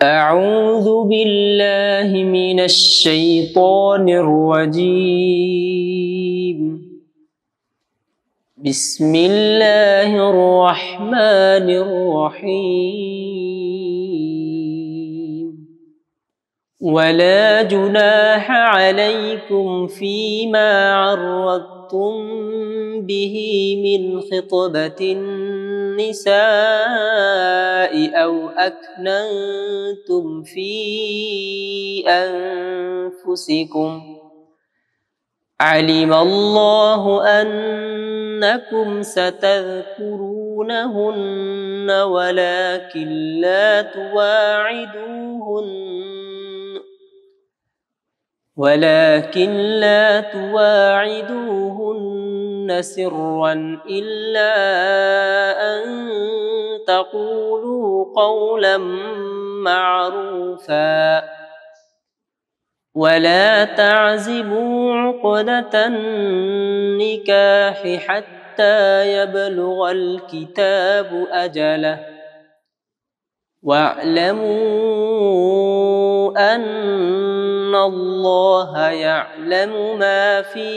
أعوذ بالله من الشيطان الرجيم بسم الله الرحمن الرحيم ولا جناح عليكم فيما عرضتم به من خطبة النساء أو أكننتم في أنفسكم علم الله أنكم ستذكرونهن ولكن لا تواعدوهن سرا إلا أن تقولوا قولا معروفا ولا تعزبوا عقدة النكاح حتى يبلغ الكتاب أجله واعلموا أن الله يعلم ما في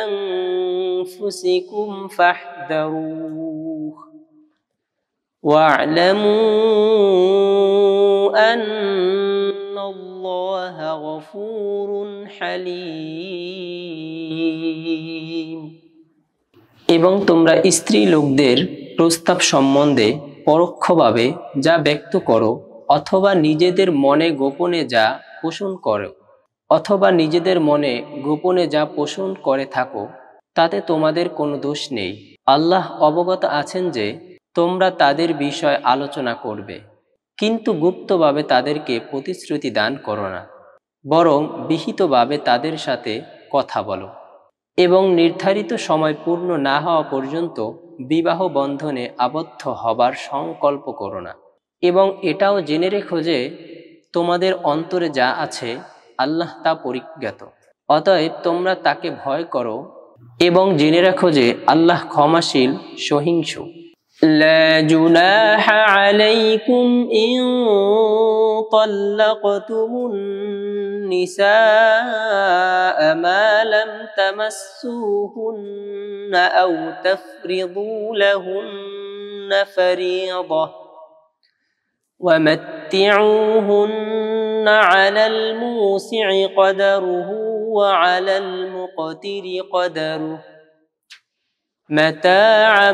أنفسكم فاحذروه واعلموا أن الله غفور حليم এবং তোমরা স্ত্রী লোকদের প্রস্তাব সম্বন্ধে পরোক্ষভাবে যা ব্যক্ত করো অথবা নিজেদের মনে গোপনে যা পোষণ করে থাকো তাতে তোমাদের কোনো দোষ নেই। আল্লাহ অবগত আছেন যে তোমরা তাদের বিষয় আলোচনা করবে, কিন্তু গুপ্তভাবে তাদেরকে প্রতিশ্রুতি দান করো না, বরং বিহিতভাবে তাদের সাথে কথা বলো এবং নির্ধারিত সময় পূর্ণ না হওয়া পর্যন্ত বিবাহ বন্ধনে আবদ্ধ হবার সংকল্প করো না। এবং এটাও জেনে রেখো যে তোমাদের অন্তরে যা আছে আল্লাহ তা পরিজ্ঞাত। অতএব তোমরা তাকে ভয় করো এবং জেনে রাখো যে আল্লাহ ক্ষমাশীল সহিষ্ণু। لا جناح عليكم إن طلقتم النساء ما لم تمسوهن أو تفرضوا لهن فريضة ومتعوهن على الموسع قدره وعلى المقتر قدره متاعا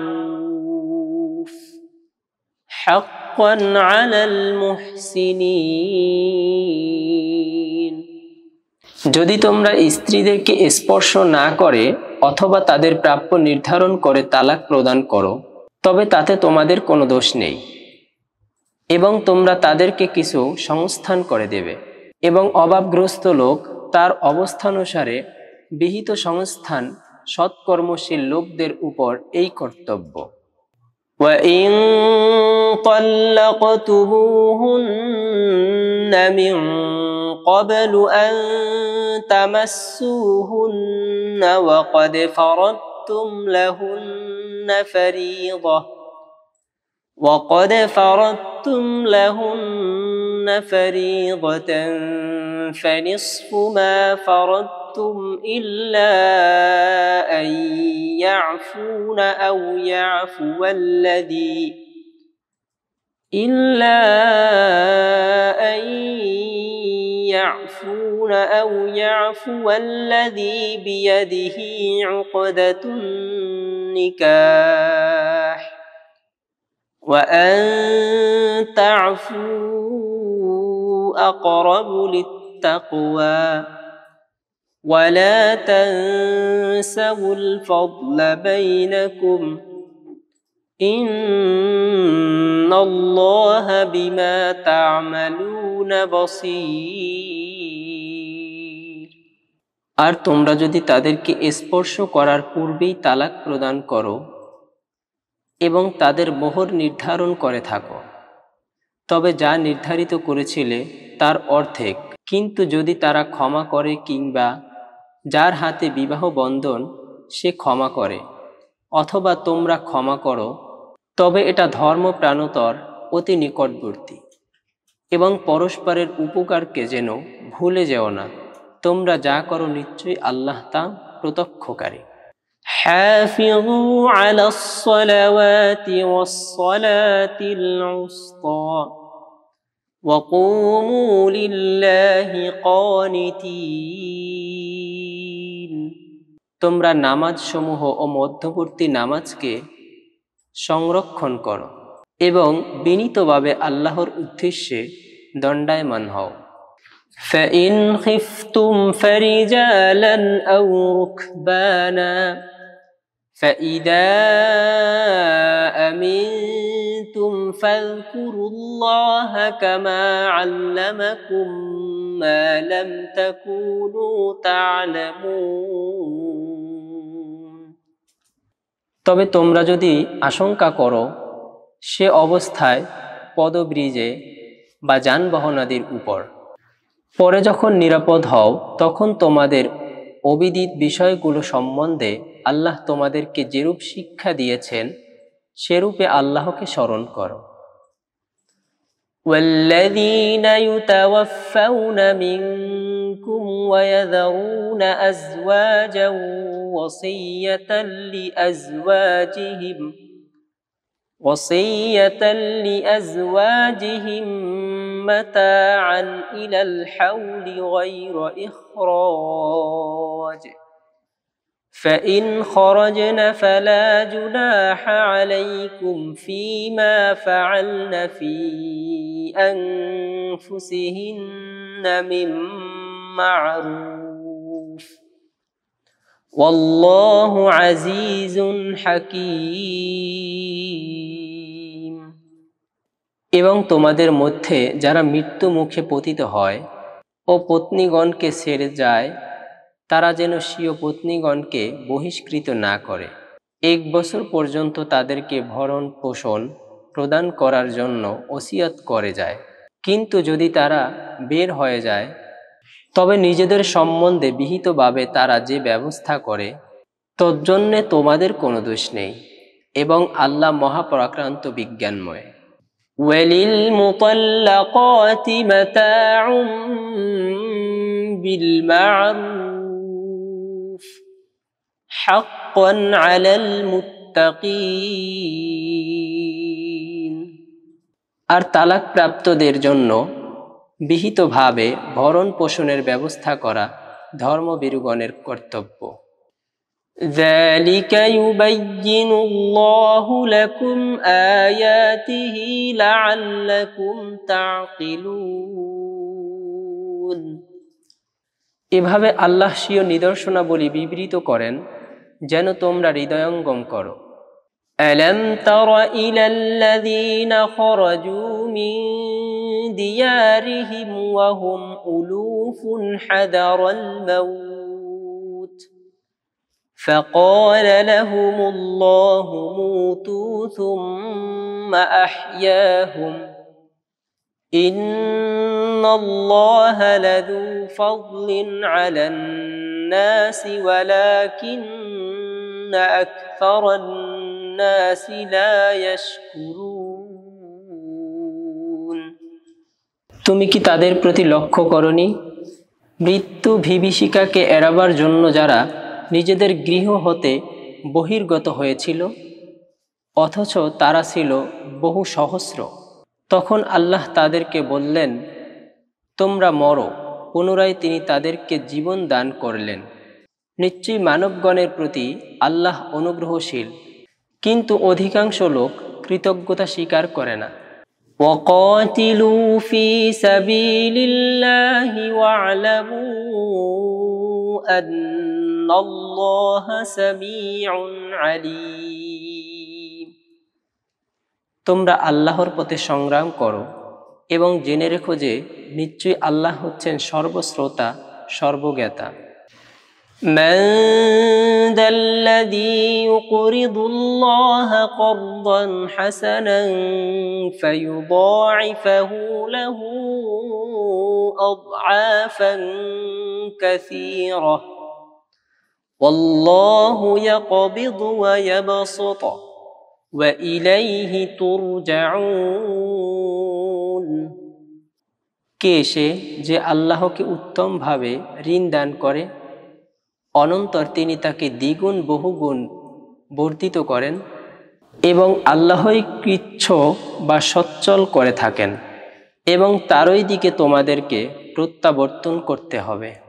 بالمعروف حقا على المحسنين। যদি তোমরা স্ত্রীদেরকে স্পর্শ না করে অথবা তাদের প্রাপ্য নির্ধারণ করে তালাক প্রদান করো তবে তাতে তোমাদের কোনো দোষ নেই, এবং তোমরা তাদেরকে কিছু সংস্থান করে দেবে, এবং অভাবগ্রস্ত লোক তার অবস্থানুসারে বিহিত সংস্থান সৎকর্মশীল লোকদের উপর এই কর্তব্য। وَإِن طَلَّقْتُمُوهُنَّ مِن قَبْلُ أَن تَمَسُّوهُنَّ وَقَدْ فَرَضْتُمْ لَهُنَّ فَرِيضَةً فَنِصْفُ مَا فَرَضْتُمْ إِلَّا أَن يَعْفُونَ أَوْ يَعْفُوَ الَّذِي بِيَدِهِ عُقْدَةُ النِّكَاحِ وَأَن تَعْفُوا أَقْرَبُ لِلتَّقْوَى وَلَا تَنسَوُا الْفَضْلَ بَيْنَكُمْ إِنَّ اللَّهَ بِمَا تَعْمَلُونَ بَصِيرٌ। আর তোমরা যদি তাদেরকে স্পর্শ করার পূর্বেই তালাক প্রদান করো এবং তাদের মোহর নির্ধারণ করে থাকো তবে যা নির্ধারিত করেছিলে তার অর্ধেক, কিন্তু যদি তারা ক্ষমা করে কিংবা যার হাতে বিবাহ বন্ধন সে ক্ষমা করে অথবা তোমরা ক্ষমা করো তবে এটা ধর্মপ্রাণতর অতি নিকটবর্তী। এবং পরস্পরের উপকারকে যেন ভুলে যেও না। তোমরা যা করো নিশ্চয়ই আল্লাহ তা প্রত্যক্ষকারী। হাফিযু আলাস সালাওয়াতি ওয়াস সালাতিল উসতা ওয়া কুমু লিল্লাহি কানিতিন। তোমরা নামাজসমূহ ও মধ্যবর্তী নামাজকে সংরক্ষণ করো এবং বিনীতভাবে আল্লাহর উদ্দেশ্যে দণ্ডায়মান হও। فَإِنْ خِفْتُمْ فَرِجَالًا أَوْ رُكْبَانًا فَإِذَا أَمِنْتُمْ فَاذْكُرُوا اللَّهَ كَمَا عَلَّمَكُمْ مَا لَمْ تَكُونُوا تَعْلَمُونَ। তবে তোমরা যদি আশঙ্কা করো সে অবস্থায় পদব্রিজে বা যানবাহনাদির উপর, পরে যখন নিরাপদ হও তখন তোমাদের অবিদিত বিষয়গুলো সম্বন্ধে আল্লাহ তোমাদেরকে যেরূপ শিক্ষা দিয়েছেন সেরূপে আল্লাহকে স্মরণ করো। والذين يتوفون منكم ويذرون أزواجا وصية لأزواجهم متاعا إلى الحول غير إخراج فإن خرجن فلا جناح عليكم فيما فعلن في أنفسهن من معروف والله عزيز حكيم। এবং তোমাদের মধ্যে যারা মৃত্যু মুখে পতিত হয় ও পত্নীগণকে ছেড়ে যায় তারা যেন স্বীয় পত্নীগণকে বহিষ্কৃত না করে। 1 বছর পর্যন্ত তাদেরকে ভরণ পোষণ প্রদান করার জন্য ওসিয়ত করে যায়। কিন্তু যদি তারা বের হয়ে যায় তবে নিজেদের সম্বন্ধে বিহিতভাবে তারা যে ব্যবস্থা করে তজ্জন্যে তোমাদের কোনো দোষ নেই এবং আল্লাহ মহাপরাক্রান্ত বিজ্ঞানময়। وَلِلْمُطَلَّقَاتِ مَتَاعٌ بِالْمَعْرُوفِ حَقًّا عَلَى الْمُتَّقِينَ। আর তালাক প্রাপ্তদের জন্য বিহিতভাবে ভরণ পোষণের ব্যবস্থা করা ধর্মভীরুগণের কর্তব্য। ذَلِكَ يُبَيِّنُ اللَّهُ لَكُمْ آيَاتِهِ لَعَلَّكُمْ تَعْقِلُونَ। এভাবে আল্লাহ স্বীয় নিদর্শনাবলী বিবৃত করেন যেন তোমরা হৃদয়ঙ্গম করো। أَلَمْ تَرَ إِلَى الَّذِينَ خَرَجُوا مِنْ دِيَارِهِمْ وَهُمْ أُلُوفٌ حَذَرَ الْمَوْتِ فَقَالَ لَهُمُ اللَّهُ مُوتُوا ثُمَّ أَحْيَاهُمْ إِنَّ اللَّهَ لَذُو فَضْلٍ عَلَى النَّاسِ وَلَكِنَّ أَكْثَرَ النَّاسِ لَا يَشْكُرُونَ। তুমি কি তাদের প্রতি লক্ষ্য করনি? মৃত্যু বিভীষিকাকে এড়াবার জন্য যারা নিজেদের গৃহ হতে বহির্গত হয়েছিল অথচ তারা ছিল বহু সহস্র। তখন আল্লাহ তাদেরকে বললেন, তোমরা মরো। পুনরায় তিনি তাদেরকে জীবন দান করলেন। নিশ্চয়ই মানবগণের প্রতি আল্লাহ অনুগ্রহশীল, কিন্তু অধিকাংশ লোক কৃতজ্ঞতা স্বীকার করে না। وَقَاتِلُوا فِي سَبِيلِ اللَّهِ وَاعْلَمُوا أَنَّ اللَّهَ سَمِيعٌ عَلِيمٌ। তোমরা আল্লাহর পথে সংগ্রাম করো এবং জেনে রেখো যে নিশ্চয়ই আল্লাহ হচ্ছেন সর্বশ্রোতা সর্বজ্ঞাতা। مَنْ ذَا الَّذِي يُقْرِضُ اللَّهَ قَرْضًا حَسَنًا فَيُضَاعِفَهُ لَهُ أَضْعَافًا كَثِيرَةً وَاللَّهُ يَقْبِضُ وَيَبْسُطُ وإليه ترجعون কে সে যে আল্লাহকে উত্তমভাবে ঋণ দান করে, অনন্তর তিনি তাকে দ্বিগুণ বহুগুণ বর্ধিত করেন এবং আল্লাহই কৃচ্ছ বা সচ্ছল করে থাকেন এবং তারই দিকে তোমাদেরকে প্রত্যাবর্তন করতে হবে।